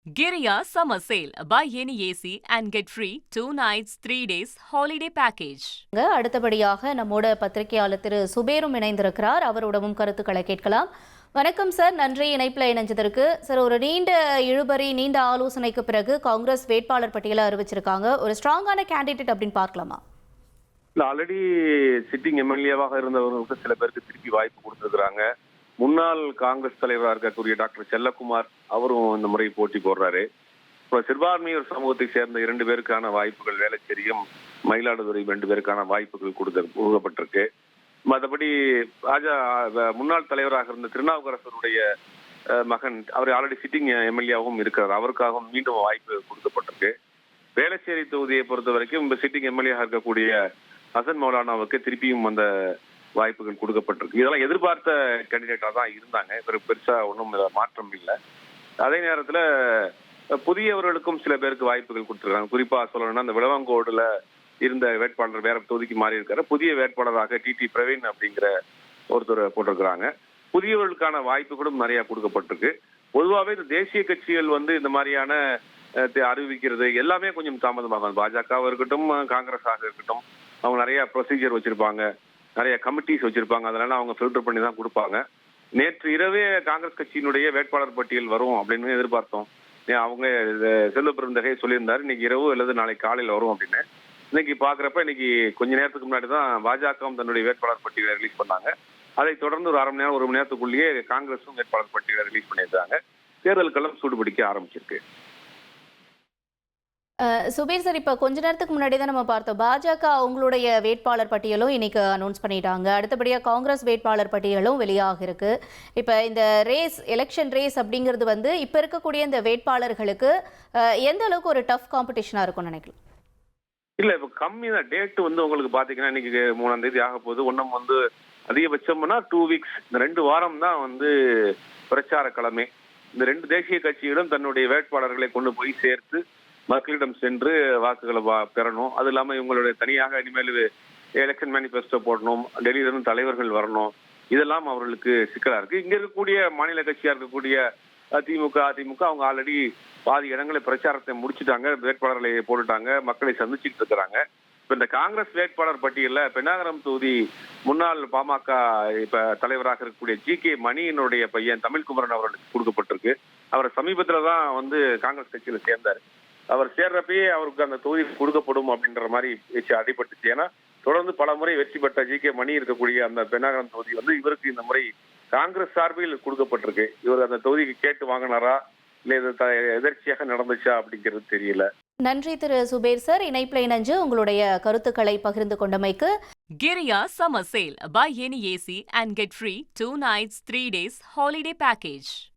Giria Summer Sale. Buy any AC and get free 2 nights, 3 days holiday package. அடுத்தபடியாக நம்மோட பத்திரிகையாளர் திரு சுபேரும் இணைந்திருக்கிறார். அவரோடவும் கருத்துக்களை கேட்கலாம். வணக்கம் சார், நன்றி இணைப்பில் இணைஞ்சதற்கு. சார், ஒரு நீண்ட ஆலோசனைக்கு பிறகு காங்கிரஸ் வேட்பாளர் பட்டியலை அறிவிச்சிருக்காங்க. ஒரு ஸ்ட்ராங்கான கேண்டிடேட் அப்படின்னு பார்க்கலாமா? ஆல்ரெடி சிட்டிங் எம்எல்ஏவாக இருந்தவர்களுக்கு சில பேருக்கு திருப்பி வாய்ப்பு கொடுத்துருக்காங்க. முன்னாள் காங்கிரஸ் தலைவராக இருக்கக்கூடிய டாக்டர் செல்லக்குமார் அவரும் இந்த முறை போட்டி போடுறாரு. இப்போ சிறுபான்மையர் சமூகத்தை சேர்ந்த 2 பேருக்கான வாய்ப்புகள் வேளச்சேரியும் மயிலாடுதுறை 2 பேருக்கான வாய்ப்புகள் கொடுக்கப்பட்டிருக்கு. மற்றபடி முன்னாள் தலைவராக இருந்த திருநாவுக்கரசருடைய மகன் அவர் ஆல்ரெடி சிட்டிங் எம்எல்ஏவும் இருக்கிறார். அவருக்காகவும் மீண்டும் வாய்ப்பு கொடுக்கப்பட்டிருக்கு. வேளச்சேரி தொகுதியை பொறுத்த வரைக்கும் இந்த சிட்டிங் எம்எல்ஏ இருக்கக்கூடிய ஹசன் மௌலானாவுக்கு திருப்பியும் அந்த வாய்ப்புகள் கொடுக்கப்பட்டிருக்கு. இதெல்லாம் எதிர்பார்த்த கேண்டிடேட்டா தான் இருந்தாங்க. பெருசா ஒன்றும் மாற்றம் இல்லை. அதே நேரத்துல புதியவர்களுக்கும் சில பேருக்கு வாய்ப்புகள் கொடுத்துருக்காங்க. குறிப்பா சொல்லணும்னா அந்த விளவங்கோடுல இருந்த வேட்பாளர் வேற தொகுதிக்கு மாறி இருக்காரு. புதிய வேட்பாளராக டிடி பிரவீன் அப்படிங்கிற ஒருத்தர் போட்டிருக்கிறாங்க. புதியவர்களுக்கான வாய்ப்புகளும் நிறைய கொடுக்கப்பட்டிருக்கு. பொதுவாகவே இந்த தேசிய கட்சிகள் இந்த மாதிரியான அறிவிக்கிறது எல்லாமே கொஞ்சம் தாமதமாகும். பாஜகவாக இருக்கட்டும், காங்கிரஸாக இருக்கட்டும், அவங்க நிறைய ப்ரொசீஜர் வச்சிருப்பாங்க, நிறைய கமிட்டிஸ் வச்சிருப்பாங்க. அதனால அவங்க ஃபில்டர் பண்ணி தான் கொடுப்பாங்க. நேற்று இரவே காங்கிரஸ் கட்சியினுடைய வேட்பாளர் பட்டியல் வரும் அப்படின்னு எதிர்பார்த்தோம். அவங்க செல்வ பெருந்தகை சொல்லியிருந்தாரு இன்னைக்கு இரவு அல்லது நாளைக்கு காலையில் வரும் அப்படின்னு. இன்னைக்கு பாக்குறப்ப இன்னைக்கு கொஞ்ச நேரத்துக்கு முன்னாடி தான் பாஜகவும் தன்னுடைய வேட்பாளர் பட்டியலை ரிலீஸ் பண்ணாங்க. அதை தொடர்ந்து ஒரு 1/2 மணி நேரம் 1 மணி நேரத்துக்குள்ளேயே காங்கிரஸும் வேட்பாளர் பட்டியலை ரிலீஸ் பண்ணியிருக்காங்க. தேர்தல் களம் சூடுபிடிக்க ஆரம்பிச்சிருக்கு. சுபீர் சார், இப்போ கொஞ்ச நேரத்துக்கு முன்னாடி தான் நம்ம பார்த்தோம், பாஜக அவங்களுடைய வேட்பாளர் பட்டியலும் இன்னைக்கு அனௌன்ஸ் பண்ணிட்டாங்க. அடுத்தபடியாக காங்கிரஸ் வேட்பாளர் பட்டியலும் வெளியாக இருக்கு. இப்போ இந்த எலெக்ஷன் ரேஸ் அப்படிங்கிறது இப்போ இருக்கக்கூடிய இந்த வேட்பாளர்களுக்கு எந்த அளவுக்கு ஒரு டஃப் காம்படிஷனாக இருக்கும்னு நினைக்கலாம்? இல்ல, இப்போ கம்மி தான் டேட் உங்களுக்கு பாத்தீங்கன்னா இன்னைக்கு 3ஆம் தேதி ஆக போகுது. ஒன்றும் அதிகபட்சம்னா 2 வீக்ஸ், இந்த 2 வாரம் தான் பிரச்சார கிழமை. இந்த 2 தேசிய கட்சிகளும் தன்னுடைய வேட்பாளர்களை கொண்டு போய் சேர்த்து மக்களிடம் சென்று வாக்குகளை பெறணும். அது இல்லாம இவங்களுடைய தனியாக இனிமேல் எலெக்ஷன் மேனிபெஸ்டோ போடணும், டெல்லியிலிருந்து தலைவர்கள் வரணும். இதெல்லாம் அவர்களுக்கு சிக்கலா இருக்கு. இங்க இருக்கக்கூடிய மாநில கட்சியா இருக்கக்கூடிய அதிமுக அவங்க ஆல்ரெடி பாதி இடங்களை பிரச்சாரத்தை முடிச்சுட்டாங்க, வேட்பாளர்களை போட்டுட்டாங்க, மக்களை சந்திச்சுட்டு இருக்கிறாங்க. இப்ப இந்த காங்கிரஸ் வேட்பாளர் பட்டியல்ல பெண்ணாகரம் தொகுதி முன்னாள் பாமக இப்ப தலைவராக இருக்கக்கூடிய ஜி.கே. மணியினுடைய பையன் தமிழ்குமரன் அவர்களுக்கு கொடுக்கப்பட்டிருக்கு. அவர் சமீபத்துல தான் காங்கிரஸ் கட்சியில சேர்ந்தாரு. அவர் சேர்றப்பயே அவருக்கு அந்த தொகுதி கொடுக்கப்படும் அப்படின்ற மாதிரி பேச்சு அடிபட்டுச்சு. ஏன்னா தொடர்ந்து பல முறை வெற்றி பெற்ற ஜி.கே. மணி இருக்கக்கூடிய அந்த பெண்ணாகரம் தொகுதி இவருக்கு இந்த முறை காங்கிரஸ் சார்பில் கொடுக்கப்பட்டிருக்கு. இவர் அந்த தொகுதிக்கு கேட்டு வாங்கினாரா இல்ல எதிர்ச்சியாக நடந்துச்சா அப்படிங்கிறது தெரியல. நன்றி திரு சுபேர் சார், இணைப்பில் இணைஞ்சு உங்களுடைய கருத்துக்களை பகிர்ந்து கொண்டமைக்கு. Giria Summer Sale. Buy any AC and get free 2 nights, 3 days holiday package.